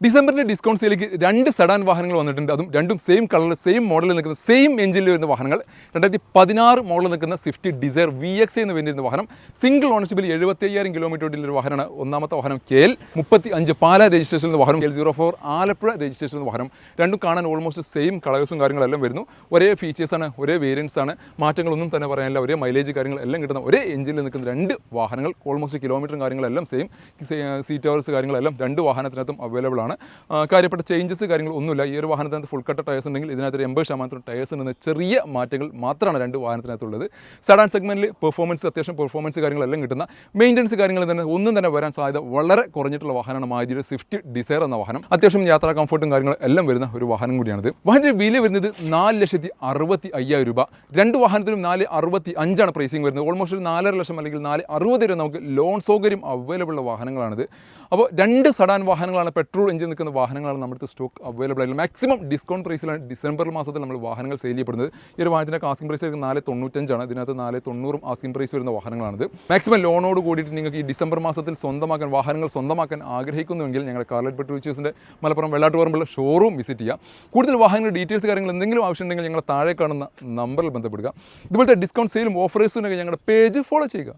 ഡിസംബറിൻ്റെ discount സെയിലേക്ക് 2 sedan വാഹനങ്ങൾ വന്നിട്ടുണ്ട്. അതും രണ്ടും സെയിം കളറിൽ സെയിം മോഡലിൽ നിൽക്കുന്ന സെയിം എഞ്ചിനിൽ വരുന്ന വാഹനങ്ങൾ. 2016 മോഡലിൽ നിൽക്കുന്ന സ്വിഫ്റ്റ് ഡിസയർ VX എന്ന് വരുന്ന വാഹനം സിംഗിൾ ഓണർഷിപ്പിൽ 75,000 കിലോമീറ്റർ ഓടിയുള്ള വാഹനമാണ്. ഒന്നാമത്തെ വാഹനം KL 35 പാല രജിസ്ട്രേഷൻ വാഹനം, KL04 ആലപ്പുഴ രജിസ്ട്രേഷൻ വാഹനം. രണ്ടും കാണാൻ ഓൾമോസ്റ്റ് സെയിം കളേഴ്സും കാര്യങ്ങളെല്ലാം വരുന്നു. ഒരേ ഫീച്ചേഴ്സാണ്, ഒരേ വേരിയൻസ് ആണ്, മാറ്റങ്ങളൊന്നും തന്നെ പറയാനില്ല. ഒരേ മൈലേജ് കാര്യങ്ങളെല്ലാം കിട്ടുന്ന ഒരേ എഞ്ചിനിൽ നിൽക്കുന്ന 2 വാഹനങ്ങൾ. ഓൾമോസ്റ്റ് കിലോമീറ്ററും കാര്യങ്ങളെല്ലാം സെയിം, സീറ്റ് കവേഴ്സ് കാര്യങ്ങളെല്ലാം 2 വാഹനത്തിനകത്തും അവൈലബിൾ ആണ്. കാര്യപ്പെട്ട ചേഞ്ചസ് കാര്യങ്ങൾ ഒന്നുമില്ല. ഈ ഒരു വാഹനത്തിനകത്ത് ഫുൾ കട്ട ടയേഴ്സ് ഉണ്ടെങ്കിൽ ഇതിനകത്ത് 80% ടയേഴ്സ് ഉണ്ടെന്ന് ചെറിയ മാറ്റങ്ങൾ മാത്രമാണ് 2 വാഹനത്തിനകത്തുള്ളത്. സെഡാൻ സെഗ്മെൻറ്റിൽ അത്യാവശ്യം പെർഫോമൻസ് കാര്യങ്ങളെല്ലാം കിട്ടുന്ന, മെയിൻ്റനൻസ് കാര്യങ്ങൾ തന്നെ ഒന്നും തന്നെ വരാൻ സാധ്യത വളരെ കുറഞ്ഞിട്ടുള്ള വാഹനമാണ് മാരുതിയുടെ സ്വിഫ്റ്റ് ഡിസയർ എന്ന വാഹനം. അത്യാവശ്യം യാത്രാ കംഫർട്ടും കാര്യങ്ങളും എല്ലാം വരുന്ന ഒരു വാഹനം കൂടിയാണിത്. വാഹനത്തിൻ്റെ വില വരുന്നത് 4,65,000 രൂപ. 2 വാഹനത്തിനും 4,65,000 പ്രൈസിങ് വരുന്നത്. ഓൾമോസ്റ്റ് ഒരു 4.5 ലക്ഷം അല്ലെങ്കിൽ 4,60,000 രൂപ നമുക്ക് ലോൺ സൗകര്യം അവൈലബിൾ ഉള്ള വാഹനങ്ങളാണിത്. അപ്പോൾ 2 സെഡാൻ വാഹനങ്ങളാണ്, പെട്രോൾ എഞ്ചിൻ നിൽക്കുന്ന വാഹനങ്ങളാണ് നമ്മുടെ സ്റ്റോക്ക് അവൈലബിൾ ആയിട്ടുള്ളത്. മാക്സിമം ഡിസ്കൗണ്ട് പ്രൈസിലാണ് ഡിസംബർ മാസത്തിൽ നമ്മൾ വാഹനങ്ങൾ സെയിൽ ചെയ്യപ്പെടുന്നത്. ഈ ഒരു വാഹനത്തിൻ്റെ ആസ്കിംഗ് പ്രൈസ് 4,95 ഇതിനകത്ത് 4,90 ആസ്കിംഗ് പ്രൈസ് വരുന്ന വാഹനങ്ങളാണിത്. മാക്സിമം ലോണോട് കൂടിയിട്ട് നിങ്ങൾക്ക് ഈ ഡിസംബർ മാസത്തിൽ വാഹനങ്ങൾ സ്വന്തമാക്കാൻ ആഗ്രഹിക്കുന്നുവെങ്കിൽ ഞങ്ങളുടെ കാർലൈറ്റ് പെട്രോൾസിൻ്റെ മലപ്പുറം വെള്ളാട്ടുപറമ്പുള്ള ഷോറൂം വിസിറ്റ് ചെയ്യുക. കൂടുതൽ വാഹനങ്ങളുടെ ഡീറ്റെയിൽസ് കാര്യങ്ങൾ എന്തെങ്കിലും ആവശ്യമുണ്ടെങ്കിൽ ഞങ്ങൾ താഴെ കാണുന്ന നമ്പറിൽ ബന്ധപ്പെടുക. ഇതുപോലത്തെ ഡിസ്കൗണ്ട് സെയിലും ഓഫേഴ്സിനൊക്കെ ഞങ്ങളുടെ പേജ് ഫോളോ ചെയ്യുക.